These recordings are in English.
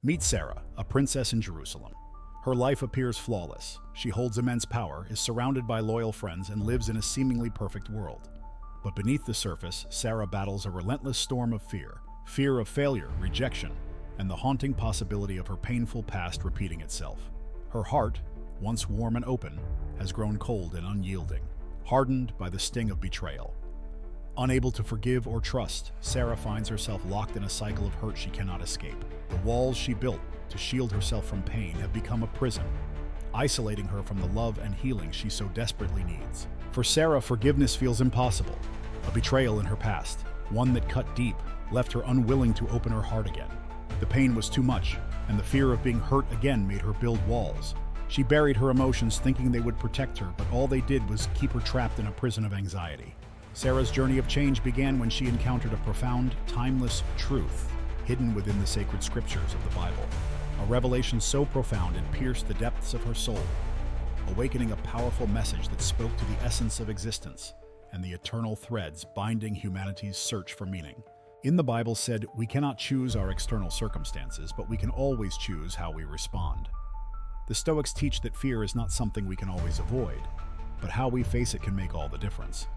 Meet Sarah, a princess in Jerusalem. Her life appears flawless. She holds immense power, is surrounded by loyal friends, and lives in a seemingly perfect world. But beneath the surface, Sarah battles a relentless storm of fear. Fear of failure, rejection, and the haunting possibility of her painful past repeating itself. Her heart, once warm and open, has grown cold and unyielding, hardened by the sting of betrayal. Unable to forgive or trust, Sarah finds herself locked in a cycle of hurt she cannot escape. The walls she built to shield herself from pain have become a prison, isolating her from the love and healing she so desperately needs. For Sarah, forgiveness feels impossible. A betrayal in her past, one that cut deep, left her unwilling to open her heart again. The pain was too much, and the fear of being hurt again made her build walls. She buried her emotions thinking they would protect her, but all they did was keep her trapped in a prison of anxiety. Sarah's journey of change began when she encountered a profound, timeless truth hidden within the sacred scriptures of the Bible. A revelation so profound it pierced the depths of her soul, awakening a powerful message that spoke to the essence of existence and the eternal threads binding humanity's search for meaning. In the Bible said, "We cannot choose our external circumstances, but we can always choose how we respond." The Stoics teach that fear is not something we can always avoid, but how we face it can make all the difference.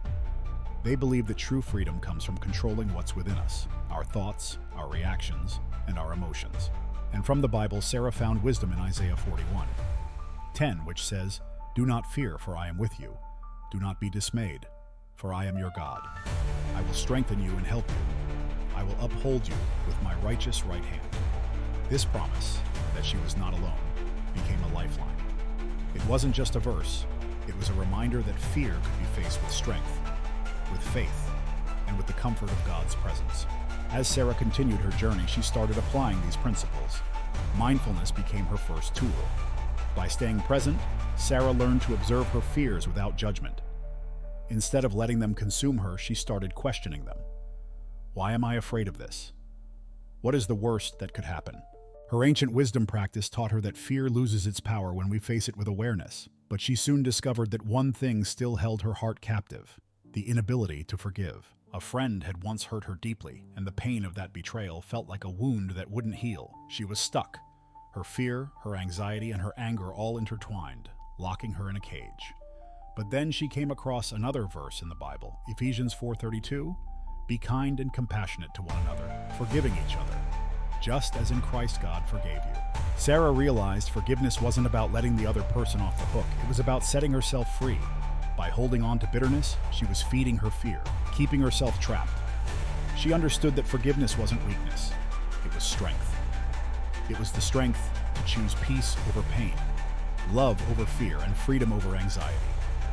They believe that true freedom comes from controlling what's within us, our thoughts, our reactions, and our emotions. And from the Bible, Sarah found wisdom in Isaiah 41:10, which says, "Do not fear, for I am with you. Do not be dismayed, for I am your God. I will strengthen you and help you. I will uphold you with my righteous right hand." This promise, that she was not alone, became a lifeline. It wasn't just a verse, it was a reminder that fear could be faced with strength, with faith, and with the comfort of God's presence. As Sarah continued her journey, she started applying these principles. Mindfulness became her first tool. By staying present, Sarah learned to observe her fears without judgment. Instead of letting them consume her, she started questioning them. Why am I afraid of this? What is the worst that could happen? Her ancient wisdom practice taught her that fear loses its power when we face it with awareness, but she soon discovered that one thing still held her heart captive: the inability to forgive. A friend had once hurt her deeply, and the pain of that betrayal felt like a wound that wouldn't heal. She was stuck, her fear, her anxiety, and her anger all intertwined, locking her in a cage. But then she came across another verse in the Bible, Ephesians 4:32, "Be kind and compassionate to one another, forgiving each other, just as in Christ God forgave you." Sarah realized forgiveness wasn't about letting the other person off the hook. It was about setting herself free. By holding on to bitterness, she was feeding her fear, keeping herself trapped. She understood that forgiveness wasn't weakness, it was strength. It was the strength to choose peace over pain, love over fear, and freedom over anxiety.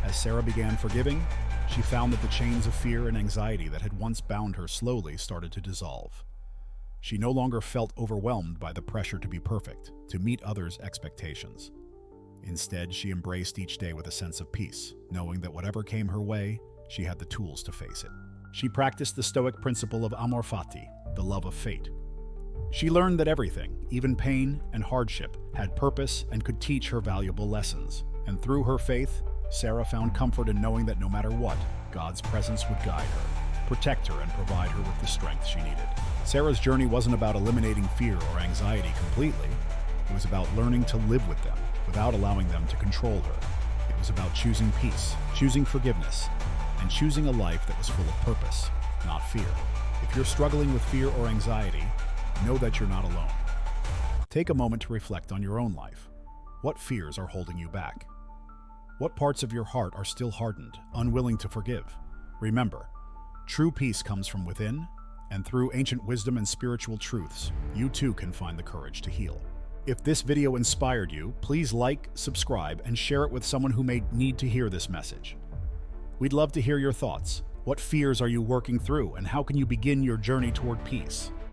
As Sarah began forgiving, she found that the chains of fear and anxiety that had once bound her slowly started to dissolve. She no longer felt overwhelmed by the pressure to be perfect, to meet others' expectations. Instead, she embraced each day with a sense of peace, knowing that whatever came her way, she had the tools to face it. She practiced the Stoic principle of amor fati, the love of fate. She learned that everything, even pain and hardship, had purpose and could teach her valuable lessons. And through her faith, Sarah found comfort in knowing that no matter what, God's presence would guide her, protect her, and provide her with the strength she needed. Sarah's journey wasn't about eliminating fear or anxiety completely. It was about learning to live with them without allowing them to control her. It was about choosing peace, choosing forgiveness, and choosing a life that was full of purpose, not fear. If you're struggling with fear or anxiety, know that you're not alone. Take a moment to reflect on your own life. What fears are holding you back? What parts of your heart are still hardened, unwilling to forgive? Remember, true peace comes from within, and through ancient wisdom and spiritual truths, you too can find the courage to heal. If this video inspired you, please like, subscribe, and share it with someone who may need to hear this message. We'd love to hear your thoughts. What fears are you working through, and how can you begin your journey toward peace?